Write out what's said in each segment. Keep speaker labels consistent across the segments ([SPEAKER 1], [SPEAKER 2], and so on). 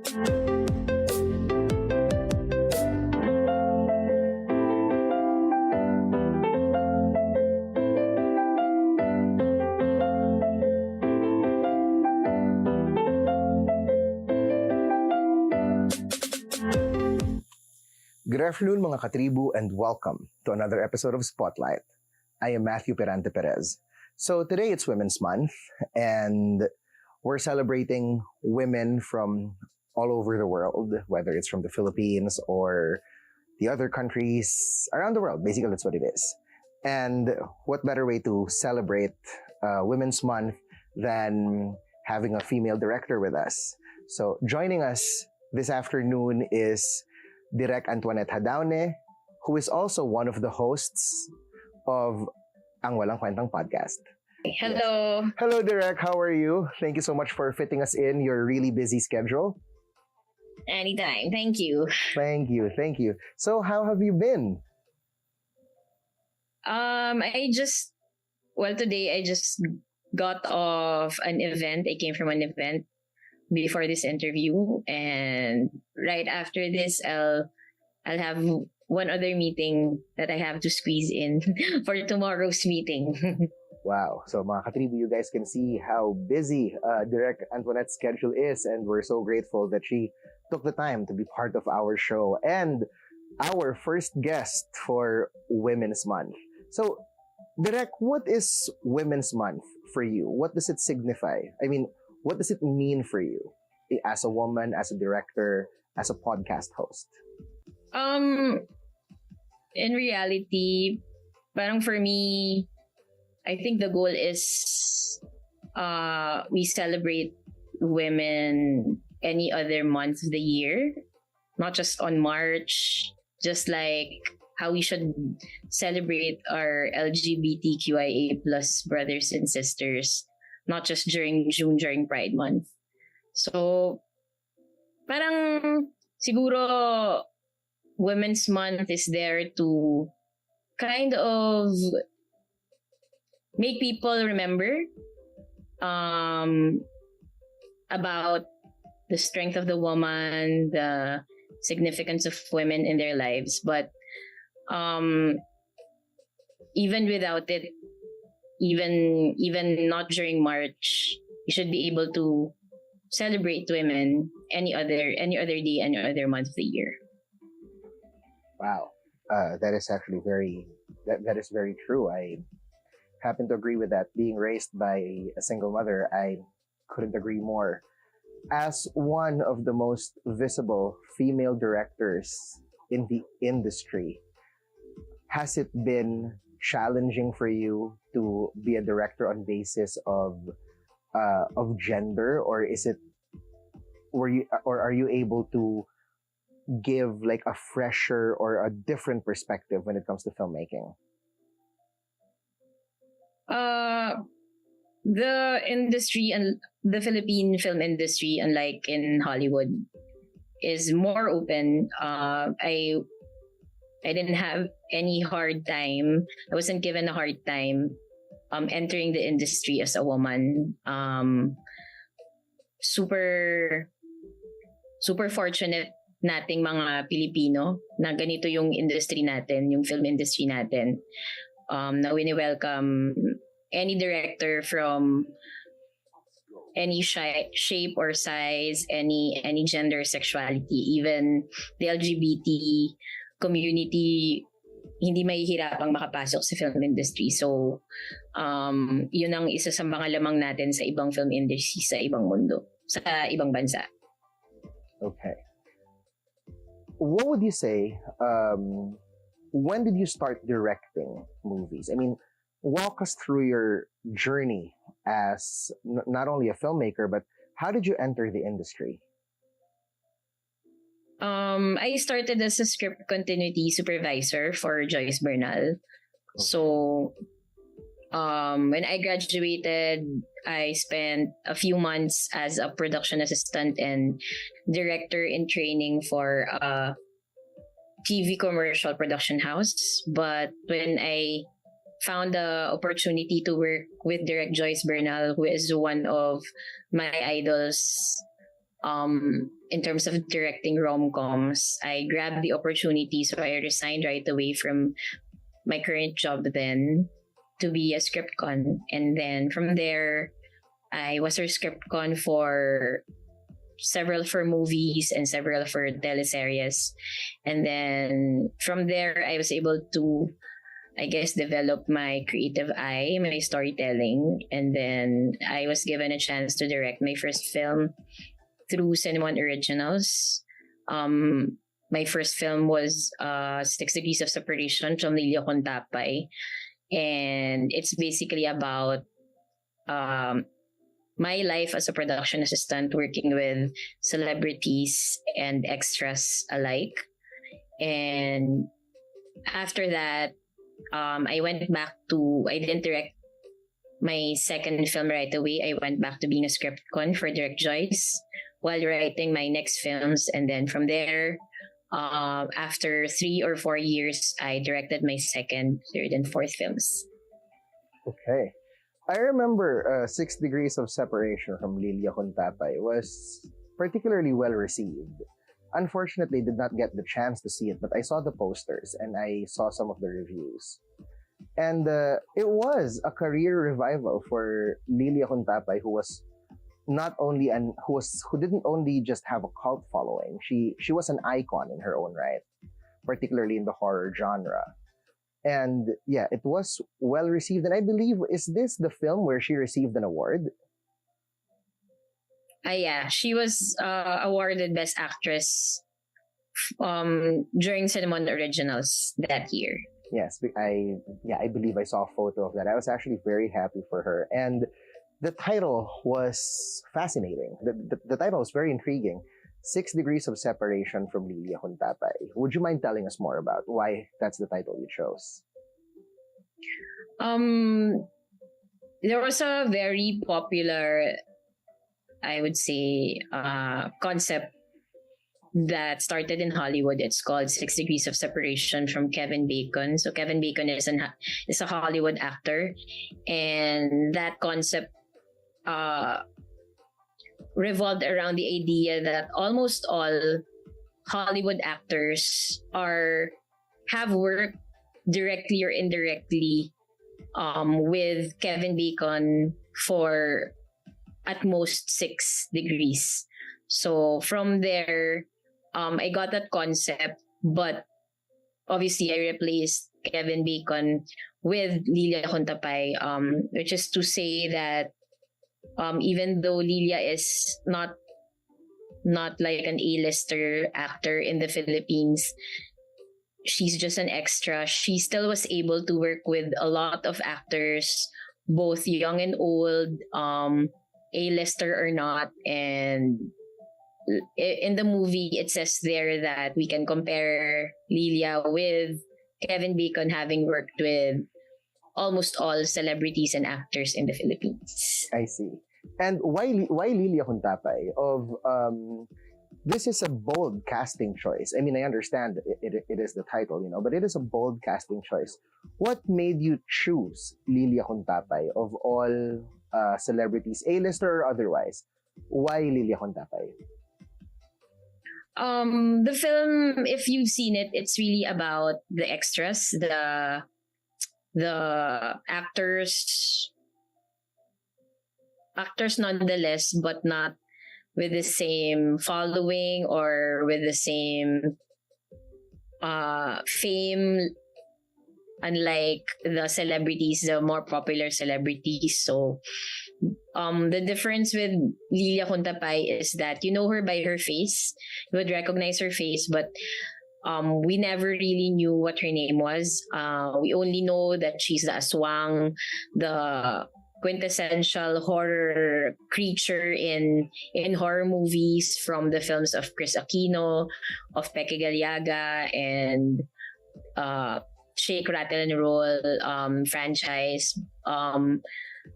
[SPEAKER 1] Good afternoon mga katribu and welcome to another episode of Spotlight. I am Matthew Pirante-Pérez. So today it's Women's Month and we're celebrating women from all over the world, whether it's from the Philippines or the other countries around the world. Basically, that's what it is. And what better way to celebrate Women's Month than having a female director with us. So joining us this afternoon is Direk Antoinette Jadaone, who is also one of the hosts of Ang Walang Kwentang podcast.
[SPEAKER 2] Hello.
[SPEAKER 1] Yes. Hello, Direk. How are you? Thank you so much for fitting us in your really busy schedule.
[SPEAKER 2] Anytime. Thank you.
[SPEAKER 1] Thank you. So, how have you been?
[SPEAKER 2] Today I just got off an event. I came from an event before this interview, and right after this I'll have one other meeting that I have to squeeze in for tomorrow's meeting.
[SPEAKER 1] Wow. So mga katribu, you guys can see how busy Direk Antoinette's schedule is, and we're so grateful that she took the time to be part of our show and our first guest for Women's Month. So Direk, what is Women's Month for you? What does it signify? I mean, what does it mean for you as a woman, as a director, as a podcast host?
[SPEAKER 2] In reality, parang for me, I think the goal is we celebrate women any other month of the year, not just on March, just like how we should celebrate our LGBTQIA plus brothers and sisters, not just during June, during Pride Month. So, parang siguro Women's Month is there to kind of make people remember about the strength of the woman, the significance of women in their lives. But even without it, even not during March, you should be able to celebrate women any other day, any other month of the year.
[SPEAKER 1] Wow, that is actually that is very true. I happen to agree with that. Being raised by a single mother, I couldn't agree more. As one of the most visible female directors in the industry, has it been challenging for you to be a director on basis of gender, or are you able to give like a fresher or a different perspective when it comes to filmmaking?
[SPEAKER 2] The industry and the Philippine film industry, unlike in Hollywood, is more open. I didn't have any hard time. I wasn't given a hard time entering the industry as a woman. Super fortunate nating mga Pilipino na ganito yung industry natin, yung film industry natin. Na wini-welcome any director from any shape or size, any gender, sexuality, even the LGBT community, hindi mahihirapang makapasok sa film industry. So, yun ang isa sa mga lamang natin sa ibang film industry sa ibang mundo, sa ibang bansa.
[SPEAKER 1] Okay. What would you say, when did you start directing movies? I mean, walk us through your journey as not only a filmmaker, but how did you enter the industry?
[SPEAKER 2] I started as a script continuity supervisor for Joyce Bernal. So, when I graduated, I spent a few months as a production assistant and director in training for a TV commercial production house. But when I found the opportunity to work with Direct Joyce Bernal, who is one of my idols in terms of directing rom-coms, I grabbed the opportunity, so I resigned right away from my current job then to be a script con. And then from there, I was a script con for several for movies and several for teleseries. And then from there, I was able to, I guess, develop my creative eye, my storytelling. And then I was given a chance to direct my first film through Cinnamon Originals. My first film was 6 Degrees of Separation from Lilia Contapay. And it's basically about my life as a production assistant working with celebrities and extras alike. And after that, I didn't direct my second film right away. I went back to being a script con for Direct Joyce while writing my next films. And then from there, after 3 or 4 years, I directed my second, third, and fourth films.
[SPEAKER 1] Okay. I remember 6 Degrees of Separation from Lilia Contapay was particularly well received. Unfortunately, did not get the chance to see it, but I saw the posters and I saw some of the reviews. And it was a career revival for Lilia Contapay, who was not only who didn't only just have a cult following. She was an icon in her own right, particularly in the horror genre. And yeah, it was well received. And I believe, is this the film where she received an award?
[SPEAKER 2] Yeah, she was awarded Best Actress during Cinnamon Originals that year.
[SPEAKER 1] Yes, I believe I saw a photo of that. I was actually very happy for her. And the title was fascinating. The title was very intriguing. 6 Degrees of Separation from Lilia Contapay. Would you mind telling us more about why that's the title you chose?
[SPEAKER 2] There was a very popular, I would say, concept that started in Hollywood. It's called 6 Degrees of Separation from Kevin Bacon. So Kevin Bacon is a Hollywood actor, and that concept revolved around the idea that almost all Hollywood actors have worked directly or indirectly with Kevin Bacon for at most 6 degrees. So from there, I got that concept, but obviously I replaced Kevin Bacon with Lilia Contapay, which is to say that even though Lilia is not like an A-lister actor in the Philippines, she's just an extra. She still was able to work with a lot of actors, both young and old, A-lister or not. And in the movie, it says there that we can compare Lilia with Kevin Bacon, having worked with almost all celebrities and actors in the Philippines.
[SPEAKER 1] I see. And why Lilia Contapay? This is a bold casting choice. I mean, I understand it is the title, but it is a bold casting choice. What made you choose Lilia Contapay of all celebrities, A-lister or otherwise? Why Lilia Contapay?
[SPEAKER 2] The film, if you've seen it, it's really about the extras, the actors nonetheless, but not with the same following or with the same fame, unlike the celebrities, the more popular celebrities. So the difference with Lilia Contapay is that you know her by her face. You would recognize her face, but we never really knew what her name was. We only know that she's the aswang, the quintessential horror creature in horror movies from the films of Chris Aquino, of Peque Galiaga, and Shake, Rattle, and Roll franchise.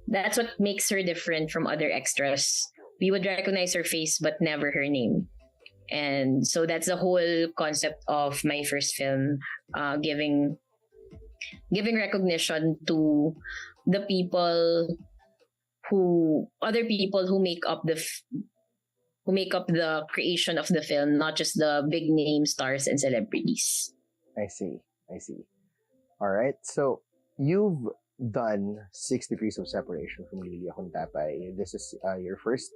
[SPEAKER 2] That's what makes her different from other extras. We would recognize her face, but never her name. And so that's the whole concept of my first film, giving recognition to the other people who make up make up the creation of the film, not just the big name stars and celebrities.
[SPEAKER 1] I see. All right. So you've done 6 Degrees of Separation from Lilia Huntapay. This is your first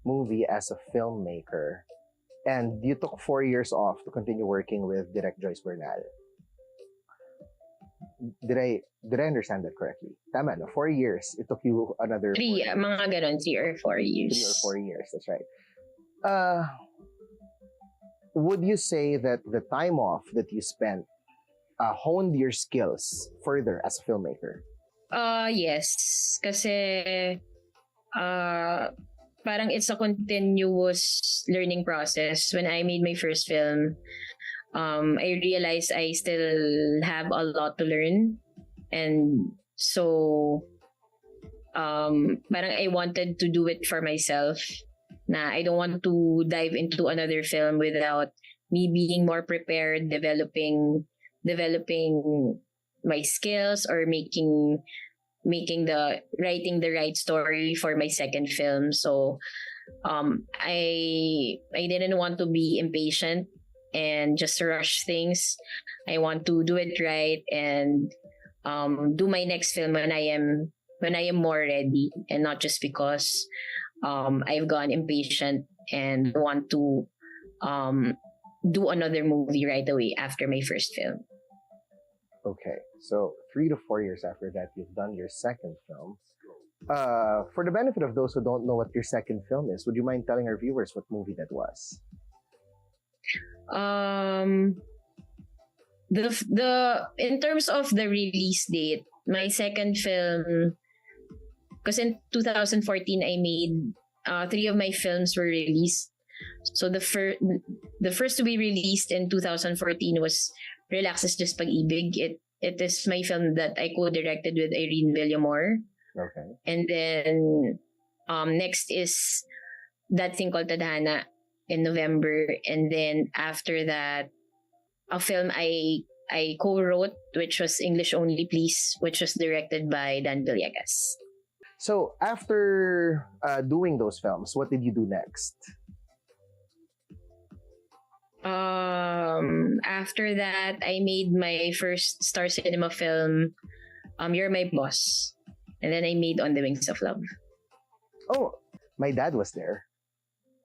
[SPEAKER 1] movie as a filmmaker. And you took 4 years off to continue working with Direct Joyce Bernal. Did I understand that correctly? Tama, no? 4 years. It took you another
[SPEAKER 2] 3 mga ganon, 3 or 4 years.
[SPEAKER 1] 3 or 4 years, that's right. Would you say that the time off that you spent honed your skills further as a filmmaker?
[SPEAKER 2] Yes. Kasi parang it's a continuous learning process. When I made my first film, I realized I still have a lot to learn. And so, parang I wanted to do it for myself. Na I don't want to dive into another film without me being more prepared, developing my skills, or writing the right story for my second film. So I didn't want to be impatient and just rush things. I want to do it right and do my next film when I am more ready, and not just because I've gone impatient and want to do another movie right away after my first film.
[SPEAKER 1] Okay, so 3 to 4 years after that, you've done your second film. For the benefit of those who don't know what your second film is, would you mind telling our viewers what movie that was?
[SPEAKER 2] The in terms of the release date, my second film, because in 2014 I made 3 of my films were released. So the first to be released in 2014 was Relax is Just Pag-ibig. It is my film that I co-directed with Irene Villamor.
[SPEAKER 1] Okay.
[SPEAKER 2] And then next is That Thing Called Tadhana in November. And then after that, a film I co-wrote, which was English Only Please, which was directed by Dan Villegas.
[SPEAKER 1] So after doing those films, what did you do next?
[SPEAKER 2] After that, I made my first Star Cinema film, You're My Boss. And then I made On the Wings of Love.
[SPEAKER 1] Oh, my dad was there.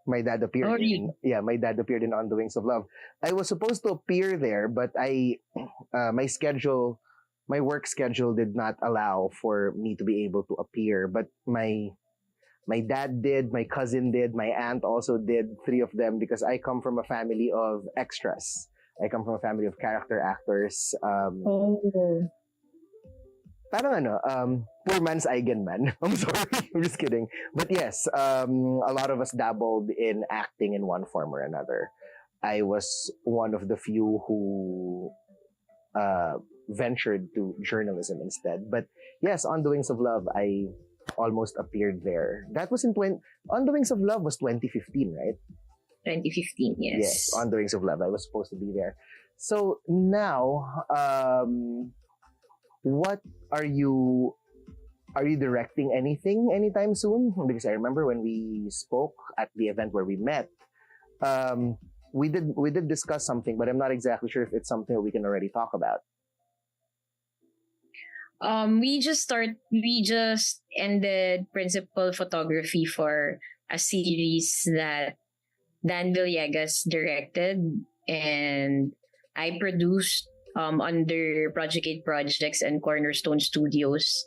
[SPEAKER 1] My dad appeared.
[SPEAKER 2] Oh, really?
[SPEAKER 1] My dad appeared in On the Wings of Love. I was supposed to appear there, but my work schedule did not allow for me to be able to appear. But my dad did, my cousin did, my aunt also did, 3 of them, because I come from a family of extras. I come from a family of character actors. Parang poor man's Eigenman. I'm sorry, I'm just kidding. But yes, a lot of us dabbled in acting in one form or another. I was one of the few who ventured to journalism instead. But yes, On the Wings of Love, I almost appeared there. That was On the Wings of Love was 2015, right?
[SPEAKER 2] 2015, yes.
[SPEAKER 1] Yes, On the Wings of Love. I was supposed to be there. So now, what are you directing anything anytime soon? Because I remember when we spoke at the event where we met, we did discuss something, but I'm not exactly sure if it's something that we can already talk about.
[SPEAKER 2] We just ended principal photography for a series that Dan Villegas directed and I produced under Project 8 Projects and Cornerstone Studios.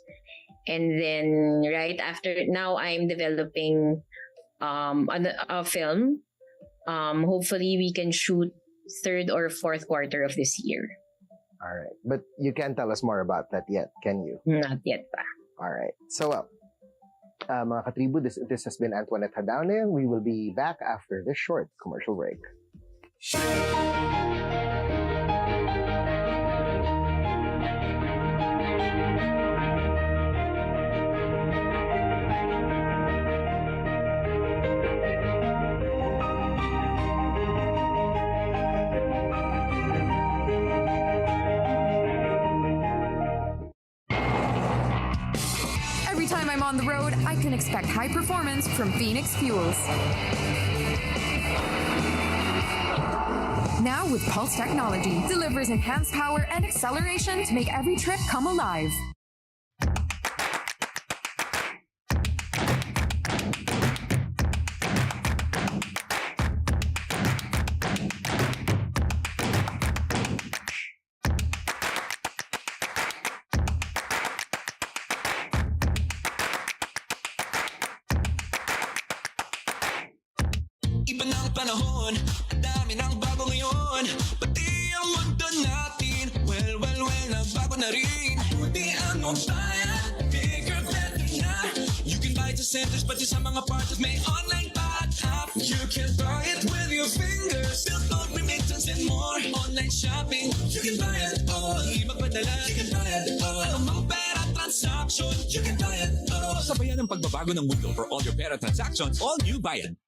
[SPEAKER 2] And then right after, now I'm developing a film. Hopefully we can shoot 3rd or 4th quarter of this year.
[SPEAKER 1] All right. But you can't tell us more about that yet, can you?
[SPEAKER 2] Not yet pa.
[SPEAKER 1] All right. So, mga katribu, this has been Antoinette Jadaone. We will be back after this short commercial break.
[SPEAKER 3] Every time I'm on the road, I can expect high performance from Phoenix Fuels. Now with Pulse Technology, delivers enhanced power and acceleration to make every trip come alive.
[SPEAKER 4] Iba ng panahon, ang dami ng bago ngayon. Pati ang mundo natin, well, nagbago na rin. Buti ano bayan, bigger, better na. You can buy it sa centers, pati sa mga parties may online pa app. You can buy it with your fingers, still don't remittance and more. Online shopping, you can buy it all. Di magpadala, you can buy it all. Anumang pera transaction, you can buy it all.
[SPEAKER 5] Sabayan ang pagbabago ng mundo for all your pera transactions, all new Bayan.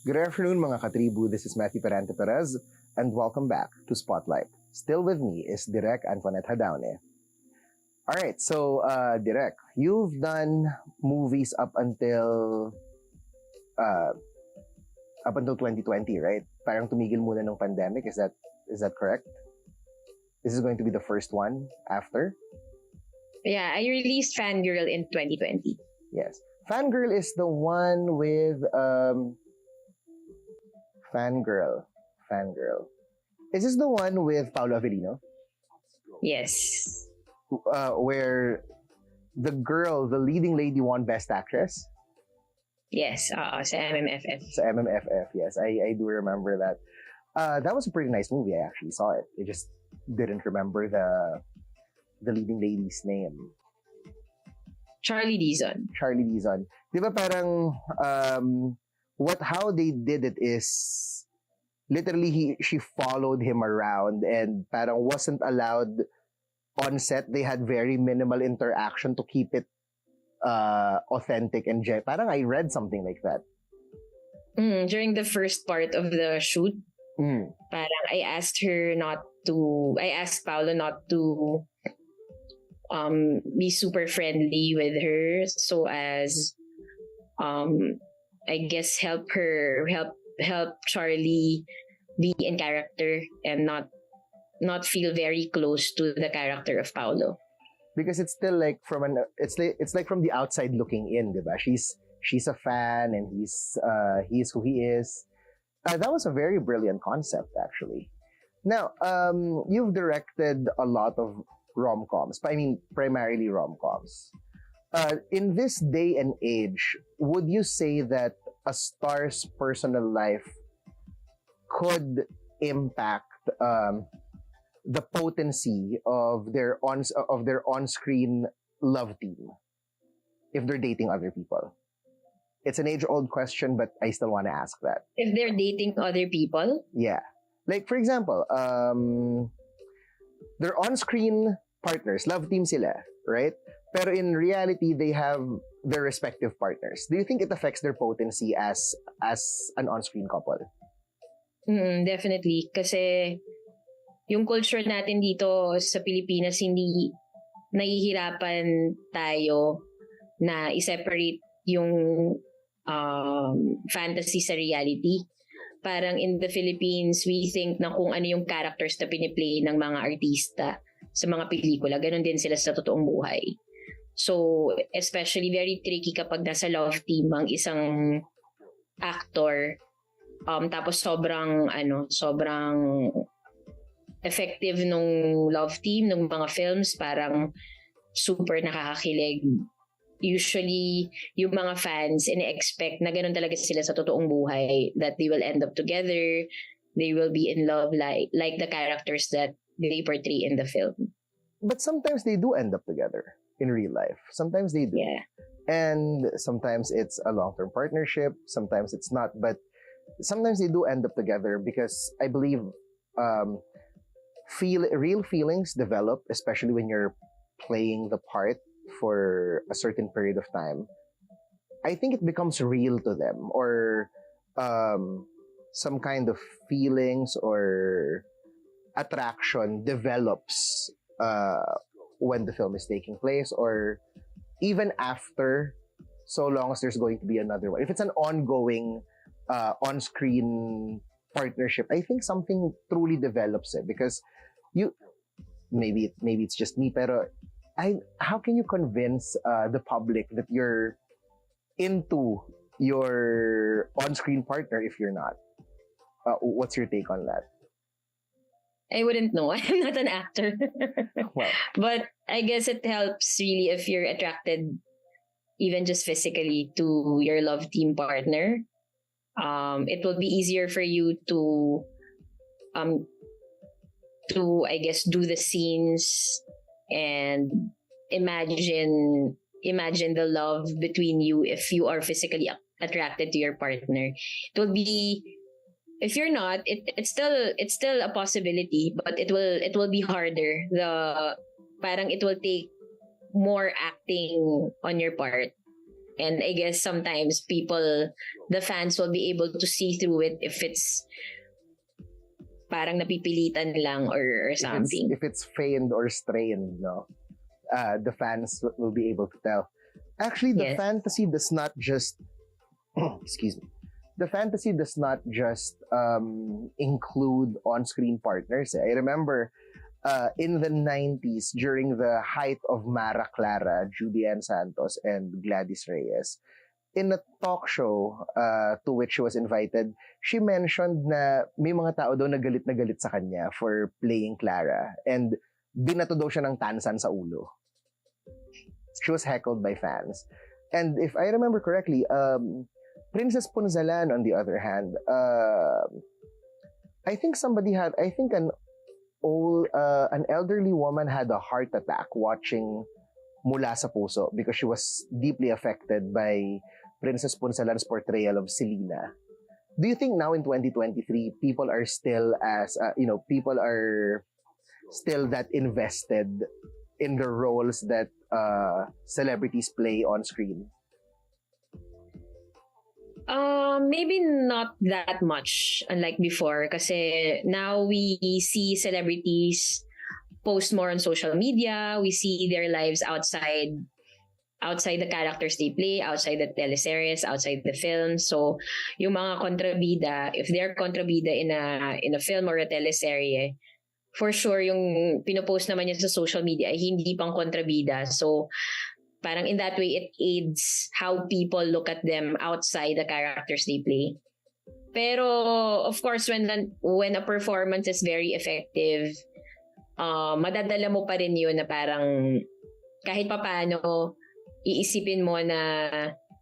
[SPEAKER 1] Good afternoon mga katribu, this is Matthew Pirante-Pérez and welcome back to Spotlight. Still with me is Direk Antoinette Jadaone. Alright, so Direk, you've done movies up until 2020, right? Parang tumigil muna ng pandemic, is that correct? This is going to be the first one after?
[SPEAKER 2] Yeah, I released Fangirl in 2020.
[SPEAKER 1] Yes. Fangirl is the one with Fangirl. Is this the one with Paolo Avellino?
[SPEAKER 2] Yes.
[SPEAKER 1] Where the girl, the leading lady, won Best Actress?
[SPEAKER 2] Yes, sa MMFF.
[SPEAKER 1] Sa MMFF, yes. I do remember that. That was a pretty nice movie. I actually saw it. I just didn't remember the leading lady's name.
[SPEAKER 2] Charlie Dizon.
[SPEAKER 1] Di ba parang how they did it is literally she followed him around and parang wasn't allowed on set. They had very minimal interaction to keep it authentic and parang I read something like that.
[SPEAKER 2] During the first part of the shoot, parang I asked Paolo not to be super friendly with her so as I guess help Charlie be in character and not feel very close to the character of Paolo.
[SPEAKER 1] Because it's still like it's like from the outside looking in, diba? She's a fan and he's who he is. That was a very brilliant concept, actually. Now, you've directed a lot of rom-coms. I mean, primarily rom-coms. In this day and age, would you say that a star's personal life could impact the potency of their on-screen love team if they're dating other people? It's an age-old question, but I still want to ask that.
[SPEAKER 2] If they're dating other people?
[SPEAKER 1] Yeah. Like, for example, they're on-screen partners, love team sila, right? Pero in reality, they have their respective partners. Do you think it affects their potency as an on-screen couple?
[SPEAKER 2] Definitely. Kasi yung culture natin dito sa Pilipinas, hindi nahihirapan tayo na i-separate yung fantasy sa reality. Parang in the Philippines, we think na kung ano yung characters na piniplay ng mga artista sa mga pelikula, ganun din sila sa totoong buhay. So, especially very tricky kapag nasa love team ang isang actor, tapos sobrang effective nung love team, nung mga films, parang super nakakakilig. Usually, yung mga fans ine-expect na ganun talaga sila sa totoong buhay, that they will end up together, they will be in love like the characters that they portray in the film.
[SPEAKER 1] But sometimes they do end up together in real life. Sometimes they do.
[SPEAKER 2] Yeah.
[SPEAKER 1] And sometimes it's a long-term partnership, sometimes it's not, but sometimes they do end up together because I believe real feelings develop, especially when you're playing the part for a certain period of time. I think it becomes real to them, or some kind of feelings or attraction develops when the film is taking place, or even after, so long as there's going to be another one. If it's an ongoing on-screen partnership, I think something truly develops it, because you maybe it's just me, pero how can you convince the public that you're into your on-screen partner if you're not? What's your take on that?
[SPEAKER 2] I wouldn't know. I'm not an actor.
[SPEAKER 1] Well,
[SPEAKER 2] But I guess it helps really if you're attracted, even just physically, to your love team partner. It will be easier for you to I guess do the scenes and imagine the love between you if you are physically attracted to your partner. It will be, if you're not, it's still a possibility, but it will be harder. Parang it will take more acting on your part. And I guess sometimes the fans will be able to see through it if it's parang napipilitan lang or something.
[SPEAKER 1] If it's feigned or strained, no, the fans will be able to tell. Actually, the
[SPEAKER 2] Yes.
[SPEAKER 1] fantasy does not just excuse me. The fantasy does not just include on-screen partners. I remember in the 90s, during the height of Mara Clara, Julianne Santos, and Gladys Reyes, in a talk show to which she was invited, she mentioned na may mga tao daw na galit sa kanya for playing Clara, and binato daw siya ng tansan sa ulo. She was heckled by fans. And if I remember correctly, Princess Punzalan, on the other hand, I think an elderly woman had a heart attack watching Mula sa Puso because she was deeply affected by Princess Punzalan's portrayal of Selena. Do you think now in 2023 people are still that invested in the roles that celebrities play on screen?
[SPEAKER 2] Maybe not that much, unlike before. Kasi now we see celebrities post more on social media. We see their lives outside the characters they play, outside the teleseries, outside the film. So, yung mga kontrabida, if they're kontrabida in a film or a teleserye, for sure, yung pinopost naman niya sa social media ay hindi pang kontrabida. So, parang in that way, it aids how people look at them outside the characters they play. Pero, of course, when a performance is very effective, madadala mo pa rin yun na parang kahit papaano, iisipin mo na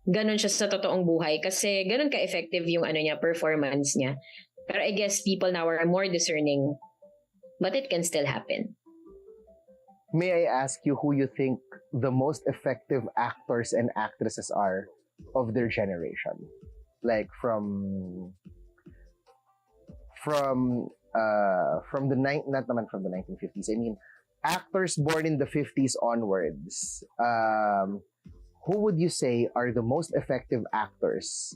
[SPEAKER 2] ganun siya sa totoong buhay kasi ganun ka-effective yung performance niya. Pero I guess people now are more discerning, but it can still happen.
[SPEAKER 1] May I ask you who you think the most effective actors and actresses are of their generation? Like from not naman from the 1950s. I mean, actors born in the 50s onwards. Who would you say are the most effective actors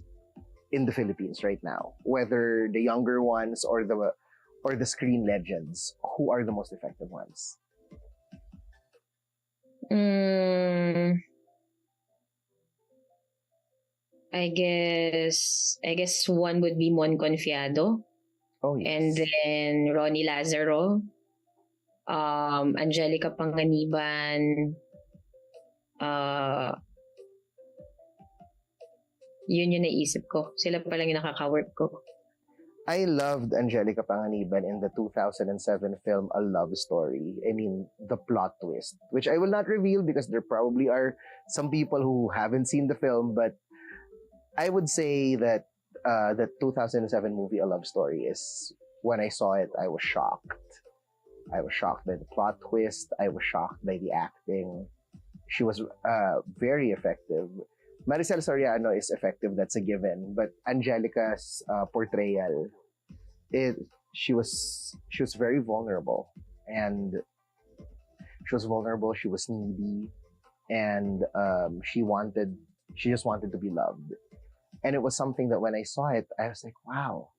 [SPEAKER 1] in the Philippines right now? Whether the younger ones or the screen legends, who are the most effective ones?
[SPEAKER 2] I guess one would be Mon Confiado.
[SPEAKER 1] Oh, yes.
[SPEAKER 2] And then Ronnie Lazaro, Angelica Panganiban, yun yung naisip ko. Sila pa lang yung nakaka-work ko.
[SPEAKER 1] I loved Angelica Panganiban in the 2007 film A Love Story. I mean, the plot twist, which I will not reveal because there probably are some people who haven't seen the film, but I would say that the 2007 movie A Love Story is, when I saw it, I was shocked. I was shocked by the plot twist. I was shocked by the acting. She was very effective. Maricel Soriano is effective, that's a given. But Angelica's portrayal, she was very vulnerable, and she was needy, and she just wanted to be loved. And it was something that when I saw it, I was like, wow,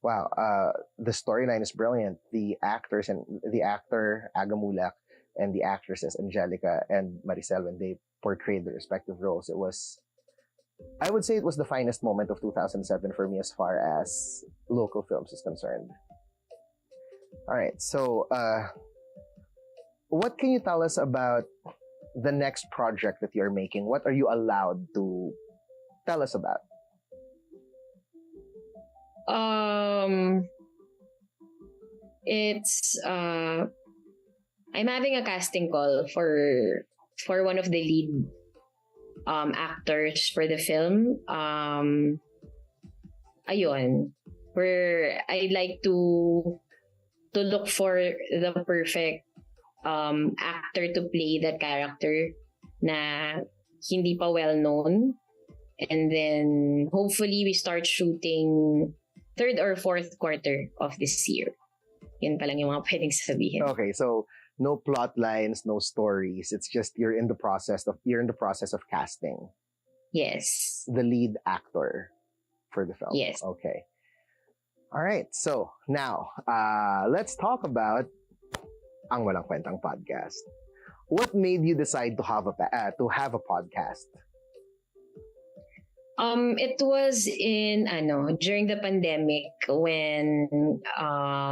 [SPEAKER 1] Wow, the storyline is brilliant. The actors and the actor Agamulak and the actresses Angelica and Maricel, when they portrayed their respective roles, I would say it was the finest moment of 2007 for me as far as local films is concerned. All right, so what can you tell us about the next project that you're making? What are you allowed to tell us about?
[SPEAKER 2] It's I'm having a casting call for one of the lead actors for the film. Ayun, where I'd like to look for the perfect actor to play that character na hindi pa well known. And then hopefully we start shooting third or fourth quarter of this year. Yun pa lang yung mga pwedeng sabihin.
[SPEAKER 1] Okay, so no plot lines, no stories. It's just you're in the process of casting
[SPEAKER 2] Yes.
[SPEAKER 1] the lead actor for the film.
[SPEAKER 2] Yes.
[SPEAKER 1] Okay. All right. So now, let's talk about ang Walang Kwentang podcast. What made you decide to have a podcast?
[SPEAKER 2] It was in during the pandemic when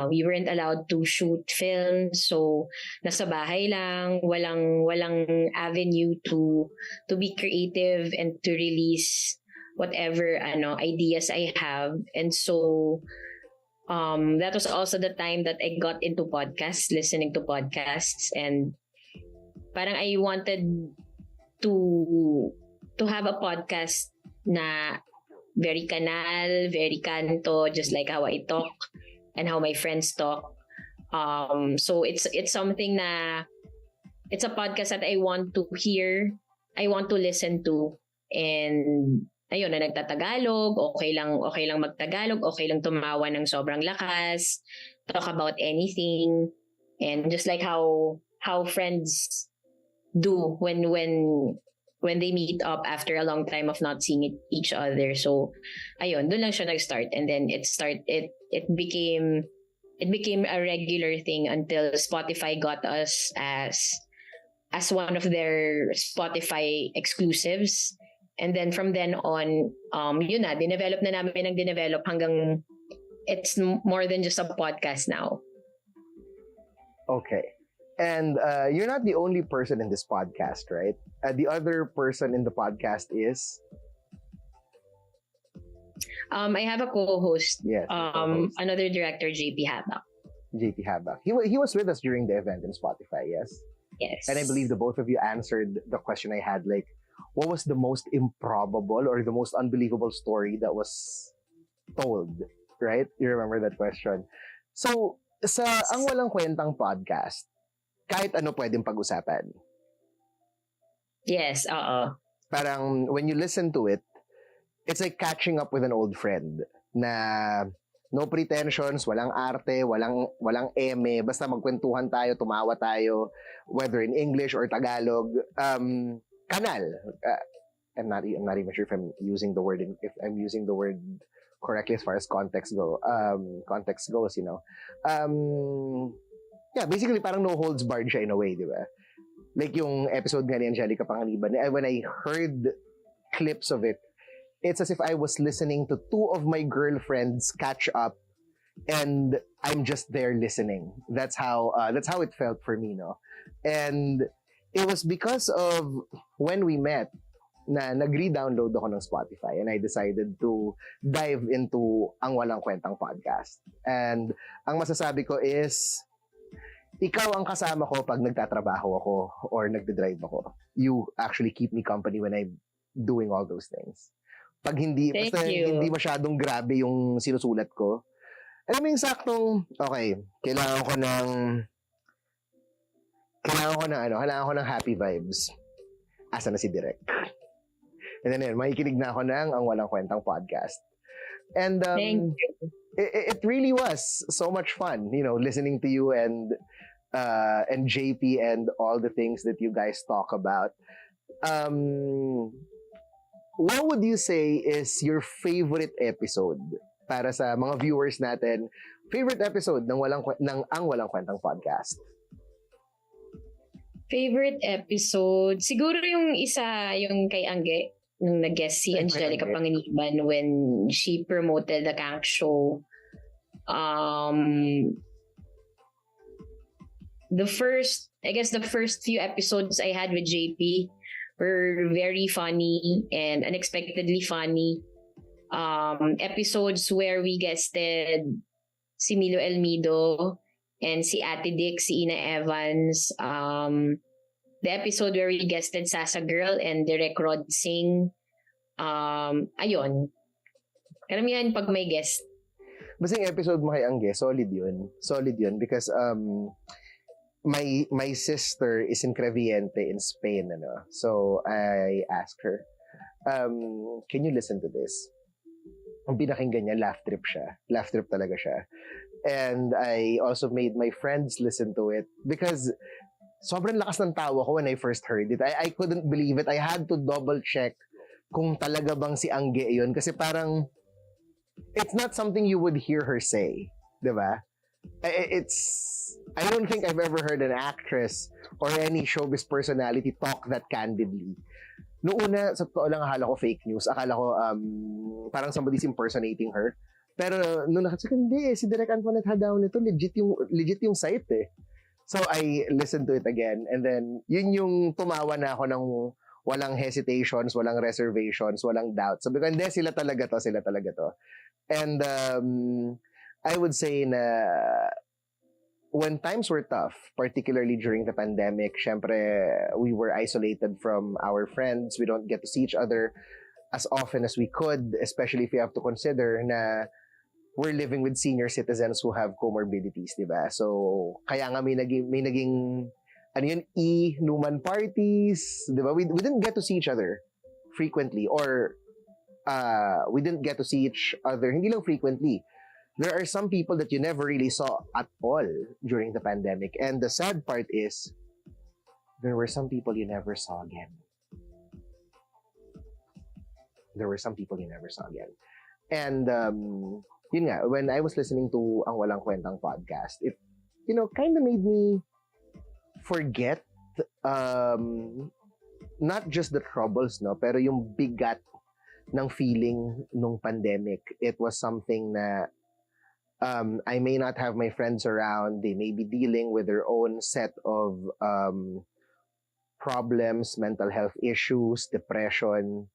[SPEAKER 2] we weren't allowed to shoot film, so nasa bahay lang, walang avenue to be creative and to release whatever ideas I have. And so that was also the time that I got into podcasts, listening to podcasts, and parang I wanted to have a podcast na very kanal, very kanto, just like how I talk and how my friends talk. So it's something na it's a podcast that I want to hear, I want to listen to, and ayun na nagtatagalog, okay lang magtagalog, okay lang tumawa ng sobrang lakas, talk about anything, and just like how friends do when they meet up after a long time of not seeing each other. So ayun, doon lang siya nag-start, and then it became a regular thing until Spotify got us as one of their Spotify exclusives. And then from then on, yun na, dinevelop na namin hanggang it's more than just a podcast now.
[SPEAKER 1] Okay. And you're not the only person in this podcast, right? The other person in the podcast is?
[SPEAKER 2] I have a co-host.
[SPEAKER 1] Yes.
[SPEAKER 2] Another director, JP Habak.
[SPEAKER 1] JP Habak. He was with us during the event in Spotify, yes?
[SPEAKER 2] Yes.
[SPEAKER 1] And I believe the both of you answered the question I had, like, what was the most improbable or the most unbelievable story that was told, right? You remember that question? So, sa Ang Walang Kwentang podcast, kahit ano pwedeng pag-usapan.
[SPEAKER 2] Yes,
[SPEAKER 1] Parang when you listen to it, it's like catching up with an old friend na no pretensions, walang arte, walang eme, basta magkwentuhan tayo, tumawa tayo, whether in English or Tagalog. Kanal. I'm not even sure if I'm using the word correctly as far as context goes, you know. Yeah, basically parang no holds barred siya in a way, di ba? Like yung episode nga ni Angelica Panganiban, when I heard clips of it, it's as if I was listening to two of my girlfriends catch up and I'm just there listening. That's how it felt for me, no? And it was because of when we met na nag-re-download ako ng Spotify and I decided to dive into Ang Walang Kwentang podcast. And ang masasabi ko is, ikaw ang kasama ko pag nagtatrabaho ako or nagde-drive ako. You actually keep me company when I'm doing all those things. Pag hindi masyadong grabe yung sinusulat ko. Alam mo yung saktong, okay, kailangan ko ng happy vibes. Asa na si Direk? And then makikinig na ako ng Ang Walang Kwentang podcast. And
[SPEAKER 2] thank you.
[SPEAKER 1] It really was so much fun, you know, listening to you and JP and all the things that you guys talk about. What would you say is your favorite episode para sa mga viewers natin, favorite episode ng Ang Walang Kwentang Podcast?
[SPEAKER 2] Favorite episode? Siguro yung isa, yung kay Angge, nung nag-guest si Angelica Panganiban when she promoted the Kank Show. The first few episodes I had with JP were very funny and unexpectedly funny. Episodes where we guested si Milo Elmido and si Ate Dick, si Ina Evans. The episode where we guested Sasa Girl and Direk Rod Singh. Ayun. Karamihan pag may guest.
[SPEAKER 1] Basta yung episode mo kay Angge, solid yun. Solid yun because my sister is in Creviente in Spain, ano. So I asked her, can you listen to this? Ang pinakinggan niya, laugh trip siya. Laugh trip talaga siya. And I also made my friends listen to it because sobrang lakas ng tawa ko when I first heard it. I couldn't believe it. I had to double check kung talaga bang si Angge yun kasi parang it's not something you would hear her say, 'di ba? I don't think I've ever heard an actress or any showbiz personality talk that candidly. Noong una, sa totoo lang, akala ko fake news. Akala ko parang somebody's impersonating her. Pero nung nakatsakan, hindi, si Direk Antoinette Jadaone ito, legit yung site eh. So I listened to it again and then yun yung tumawa na ako ng walang hesitations, walang reservations, walang doubts. Sabi ko, hindi, sila talaga to. And I would say na when times were tough, particularly during the pandemic, syempre, we were isolated from our friends. We don't get to see each other as often as we could, especially if you have to consider na we're living with senior citizens who have comorbidities, diba? So, kaya nga may naging ano yun, Numan parties, diba? We didn't get to see each other frequently or we didn't get to see each other, hindi lang frequently. There are some people that you never really saw at all during the pandemic. And the sad part is, there were some people you never saw again. And, yun nga, when I was listening to Ang Walang Kwentang Podcast, it, kind of made me forget, not just the troubles, no, pero yung bigat ng feeling nung pandemic. It was something na I may not have my friends around. They may be dealing with their own set of problems, mental health issues, depression.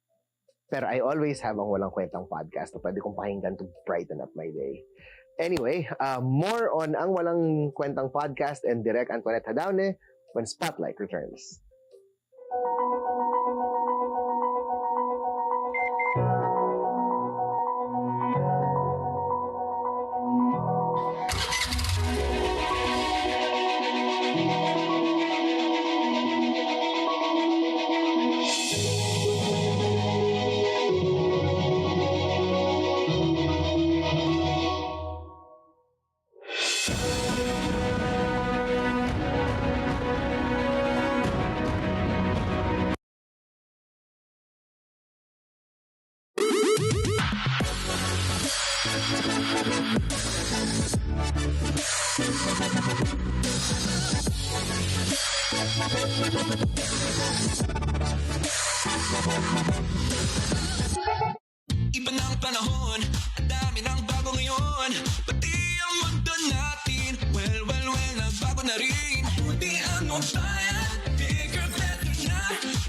[SPEAKER 1] Pero I always have Ang Walang Kwentang Podcast na pwede kong pakinggan to brighten up my day. Anyway, more on Ang Walang Kwentang Podcast and Direk Antoinette Jadaone when Spotlight returns.
[SPEAKER 4] Iba na ang panahon, dami ng bago ngayon. Pati ang mundo natin, well, nagbago na rin. Buti ano tayo, bigger, better na.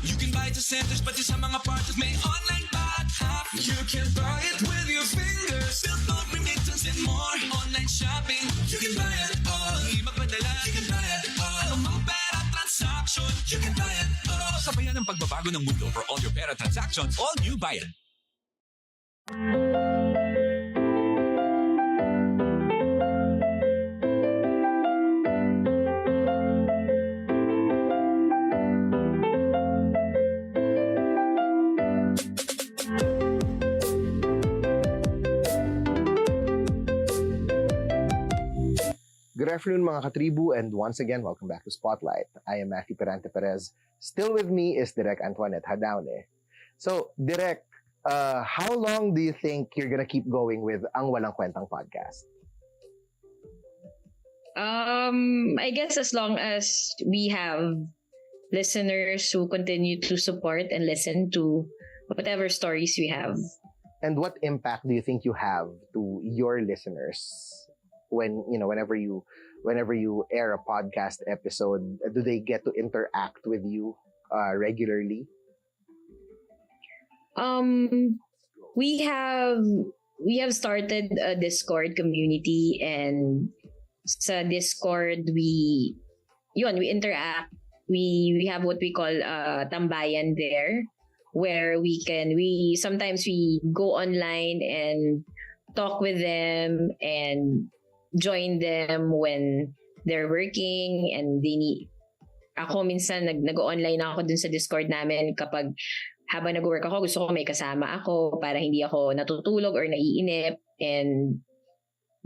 [SPEAKER 4] You can buy it sa centers, pati sa mga parties may online pa at half. You can buy it with your fingers, still don't remittance and more. Online shopping, you can buy it all. Di magpadala, you can buy it all. Anumang pera transaction, you can buy it all.
[SPEAKER 5] Sabayan ang pagbabago ng mundo for all your pera transactions, all new Bayan.
[SPEAKER 1] Good afternoon mga katribu and once again, welcome back to Spotlight. I am Matthew Pirante-Pérez. Still with me is Direk Antoinette Jadaone. So, Direk, How long do you think you're gonna keep going with ang Walang Kwentang podcast?
[SPEAKER 2] I guess as long as we have listeners who continue to support and listen to whatever stories we have.
[SPEAKER 1] And what impact do you think you have to your listeners when whenever you air a podcast episode? Do they get to interact with you regularly?
[SPEAKER 2] We have started a Discord community, and sa Discord we interact. We have what we call tambayan there, where we sometimes we go online and talk with them and join them when they're working and they need. Ako minsan nag-online ako dun sa Discord namin kapag habang nag-work ako, gusto ko may kasama ako para hindi ako natutulog or naiinip. And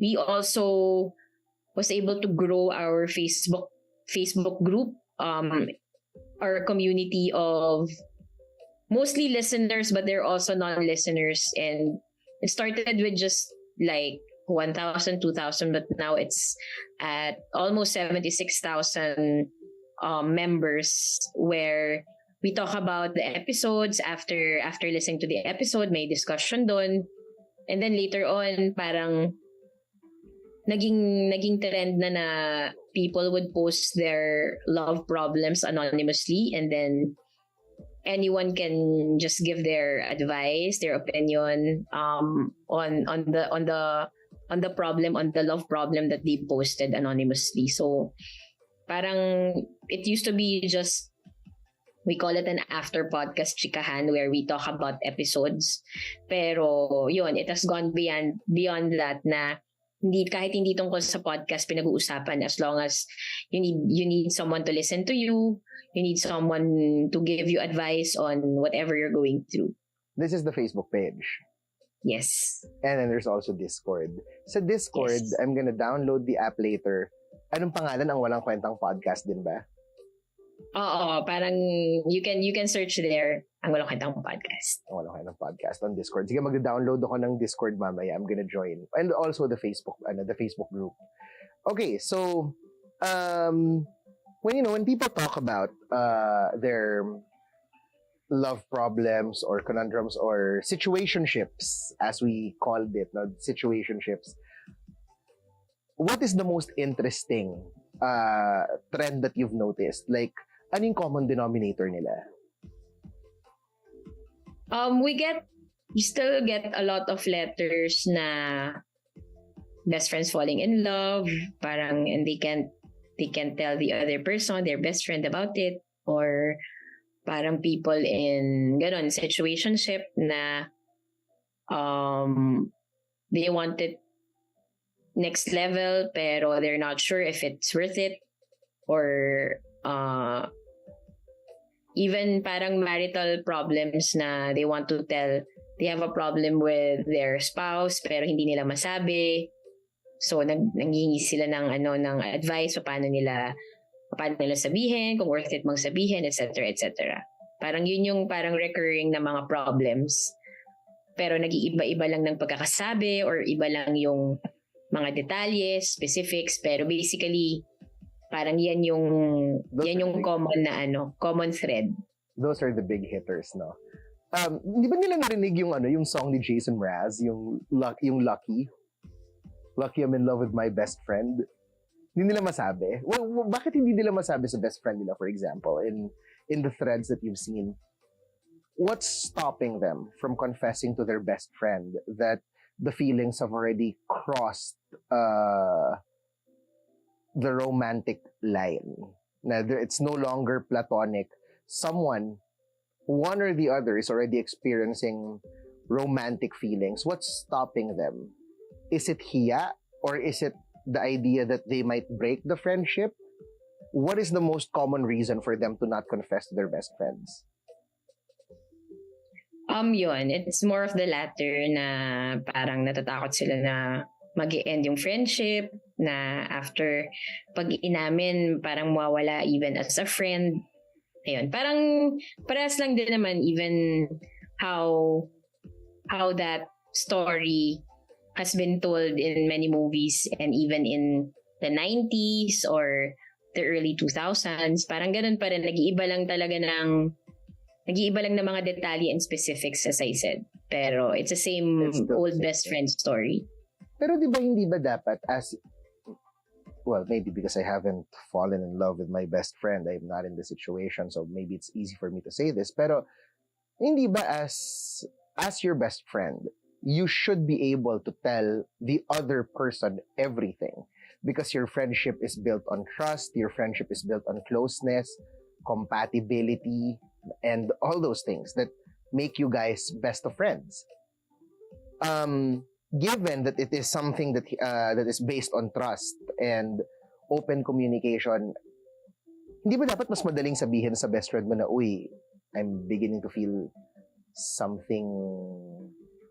[SPEAKER 2] we also was able to grow our Facebook group, our community of mostly listeners, but there are also non-listeners. And it started with just like 1,000, 2,000, but now it's at almost 76,000 members, where we talk about the episodes. After listening to the episode, may discussion doon. And then later on, parang naging trend na people would post their love problems anonymously, and then anyone can just give their advice, their opinion on the problem, on the love problem that they posted anonymously. So parang it used to be just, we call it an after podcast chikahan, where we talk about episodes. Pero yun, it has gone beyond that, na kahit hindi tungkol sa podcast pinag-uusapan, as long as you need someone to listen to you, you need someone to give you advice on whatever you're going through.
[SPEAKER 1] This is the Facebook page.
[SPEAKER 2] Yes.
[SPEAKER 1] And then there's also Discord. Sa Discord,
[SPEAKER 2] Yes.
[SPEAKER 1] I'm gonna download the app later. Anong pangalan? Ang Walang Kwentang Podcast din ba?
[SPEAKER 2] Oo, parang you can search there, ang Walang Kwentang Podcast.
[SPEAKER 1] Ang Walang Kwentang Podcast on Discord. Sige, mag-download ako ng Discord mamaya. I'm gonna join. And also the Facebook group. Okay, so when people talk about their love problems or conundrums or situationships, as we called it, situationships, what is the most interesting trend that you've noticed? Like, ano yung common denominator nila?
[SPEAKER 2] We still get a lot of letters na best friends falling in love, parang, and they can't tell the other person, their best friend, about it, or parang people in ganon situationship na they want it next level pero they're not sure if it's worth it, or even parang marital problems na they want to tell, they have a problem with their spouse pero hindi nila masabi, so nanghihingi sila ng advice paano nila sabihin, kung worth it mang sabihin, etc. etc. Parang yun yung parang recurring na mga problems, pero nag-iiba-iba lang ng pagkakasabi or iba lang yung mga detalye, specifics, pero basically parang yan yung common thread.
[SPEAKER 1] Those are the big hitters, no? Di ba nila narinig yung song ni Jason Mraz, yung Lucky? Lucky I'm in love with my best friend. Hindi nila masabi. Well, bakit hindi nila masabi sa best friend nila, for example, in the threads that you've seen? What's stopping them from confessing to their best friend that the feelings have already crossed the romantic line? Now, it's no longer platonic. One or the other is already experiencing romantic feelings. What's stopping them? Is it hiya, or is it the idea that they might break the friendship? What is the most common reason for them to not confess to their best friends?
[SPEAKER 2] Yun, it's more of the latter, na parang natatakot sila na mag-i-end yung friendship, na after pag-inamin parang mawawala even as a friend. Ayun, parang parehas lang din naman, even how how that story has been told in many movies and even in the 90s or the early 2000s. Parang ganun pa rin. Nag-iiba lang ng mga detalye and specifics, as I said. Pero it's the same old best friend story.
[SPEAKER 1] Pero hindi ba dapat well, maybe because I haven't fallen in love with my best friend, I'm not in the situation, so maybe it's easy for me to say this, pero hindi ba as your best friend, you should be able to tell the other person everything because your friendship is built on trust, your friendship is built on closeness, compatibility, and all those things that make you guys best of friends. Given that it is something that is based on trust and open communication, hindi ba dapat mas madaling sabihin sa best friend mo na, uy, I'm beginning to feel something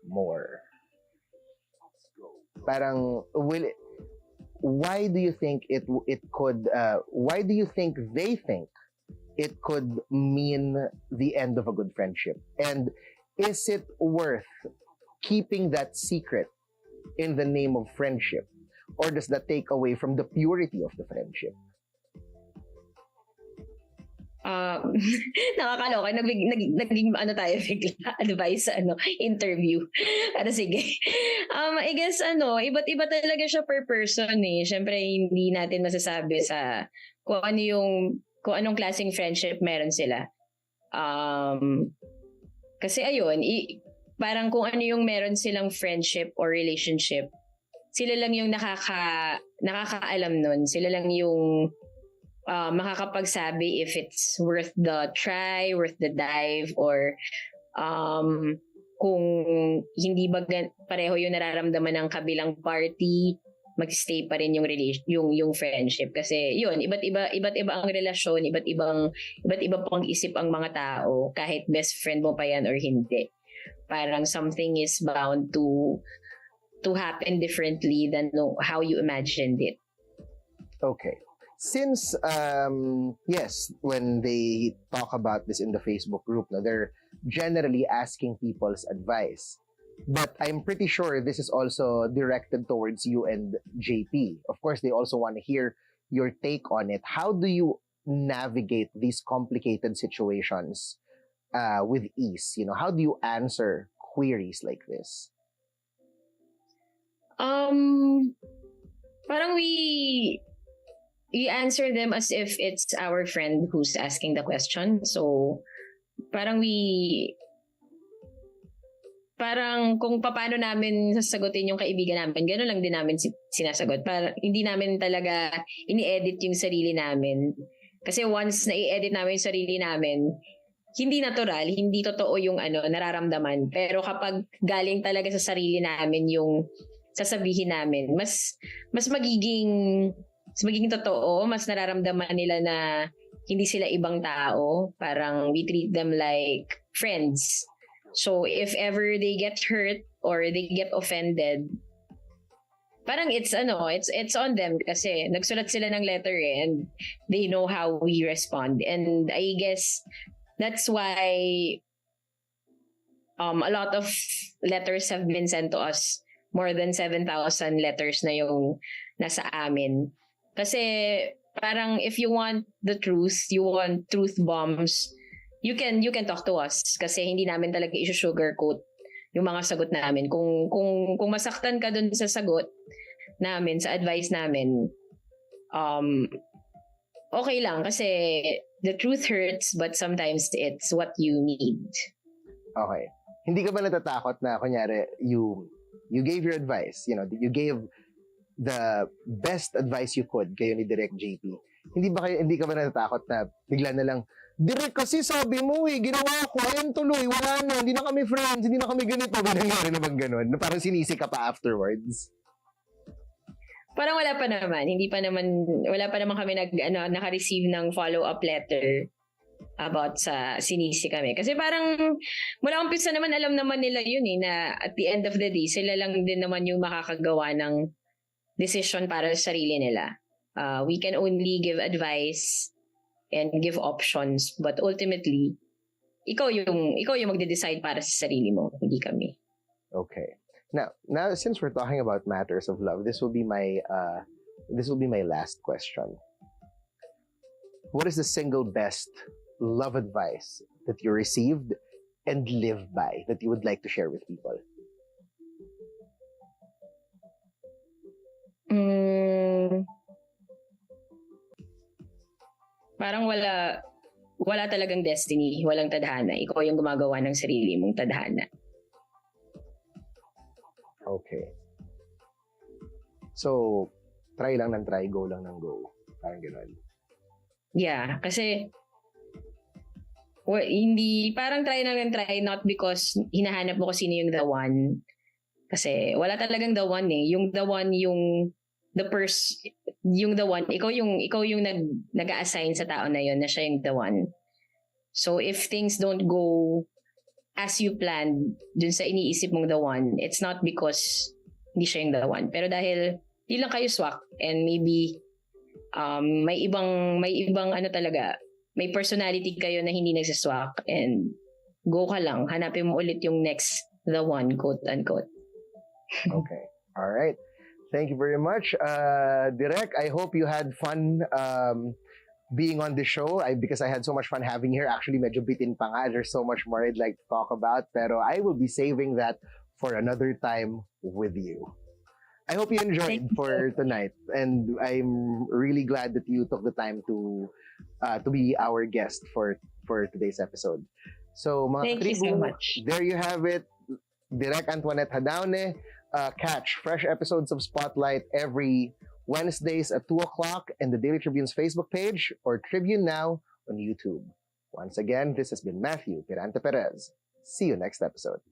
[SPEAKER 1] more? Parang, why do you think why do you think they think it could mean the end of a good friendship? And is it worth keeping that secret in the name of friendship? Or does that take away from the purity of the friendship?
[SPEAKER 2] Nakakaloka. Naging tayo bigla. Advice sa interview. Pero sige. I guess iba't-iba talaga siya per person eh. Siyempre, hindi natin masasabi sa kung anong klaseng friendship meron sila. Kasi ayun, parang kung ano yung meron silang friendship or relationship, sila lang yung nakakaalam nun. Sila lang yung makakapagsabi if it's worth the try, worth the dive, or kung hindi ba pareho yung nararamdaman ng kabilang party, mag-stay pa rin yung friendship. Kasi yun, iba't iba ang relasyon, iba't iba pang isip ang mga tao, kahit best friend mo pa yan or hindi. Parang something is bound to happen differently than how you imagined it.
[SPEAKER 1] Okay. Since, yes, when they talk about this in the Facebook group, they're generally asking people's advice. But I'm pretty sure this is also directed towards you and JP. Of course, they also want to hear your take on it. How do you navigate these complicated situations with ease? How do you answer queries like this?
[SPEAKER 2] Parang we answer them as if it's our friend who's asking the question. So parang kung paano namin sasagutin yung kaibigan namin, gano'n lang din namin sinasagot. Para hindi namin talaga ini-edit yung sarili namin. Kasi once na i-edit namin yung sarili namin, hindi natural, hindi totoo yung nararamdaman. Pero kapag galing talaga sa sarili namin yung sasabihin namin, mas magiging totoo, mas nararamdaman nila na hindi sila ibang tao. Parang we treat them like friends. So if ever they get hurt or they get offended, parang it's on them kasi nagsulat sila ng letter and they know how we respond. And I guess that's why a lot of letters have been sent to us. More than 7,000 letters na yung nasa amin. Kasi parang if you want the truth, you want truth bombs, you can talk to us kasi hindi namin talaga i-sugarcoat yung mga sagot namin. Kung masaktan ka dun sa sagot namin, sa advice namin, okay lang kasi the truth hurts but sometimes it's what you need.
[SPEAKER 1] Okay. Hindi ka ba natatakot na kunyari you gave your advice, you gave the best advice you could kayo ni Direk JP. Hindi ka ba natatakot na bigla na lang, Direk, kasi sabi mo ginawa ko, ayun tuloy, wala na, hindi na kami friends, hindi na kami ganito. Ba nangyari na bang ganun? Na parang sinisi ka pa afterwards?
[SPEAKER 2] Parang wala pa naman kami naka-receive ng follow-up letter about sa sinisi kami. Kasi parang mula umpisa naman alam naman nila yun na at the end of the day, sila lang din naman yung makakagawa ng decision para sa sarili nila. We can only give advice and give options, but ultimately, ikaw yung magde-decide para sa sarili mo, hindi kami.
[SPEAKER 1] Okay. Now, since we're talking about matters of love, this will be my last question. What is the single best love advice that you received and live by that you would like to share with people?
[SPEAKER 2] Mm, parang wala talagang destiny, walang tadhana. Ikaw yung gumagawa ng sarili mong tadhana.
[SPEAKER 1] Okay. So, try lang ng try, go lang ng go. Parang gano'n.
[SPEAKER 2] Yeah, kasi hindi, parang try lang ng try, not because hinahanap mo kung sino yung the one. Kasi wala talagang the one eh. Yung the one, yung the one, ikaw yung nag-a-assign sa tao na yun na siya yung the one. So if things don't go as you planned dun sa iniisip mong the one, it's not because hindi siya yung the one. Pero dahil di lang kayo swak and maybe may ibang ano talaga, may personality kayo na hindi nagsaswak and go ka lang, hanapin mo ulit yung next the one, quote unquote.
[SPEAKER 1] Okay. All right. Thank you very much. Direk, I hope you had fun being on the show because I had so much fun having you here. Actually, medyo bitin pa nga. There's so much more I'd like to talk about, pero I will be saving that for another time with you. I hope you enjoyed for tonight, and I'm really glad that you took the time to be our guest for today's episode. So, mga
[SPEAKER 2] Thank you so much.
[SPEAKER 1] There you have it. Direk Antoinette Jadaone. Catch fresh episodes of Spotlight every Wednesdays at 2 o'clock in the Daily Tribune's Facebook page or Tribune Now on YouTube. Once again, this has been Matthew Pirante-Pérez. See you next episode.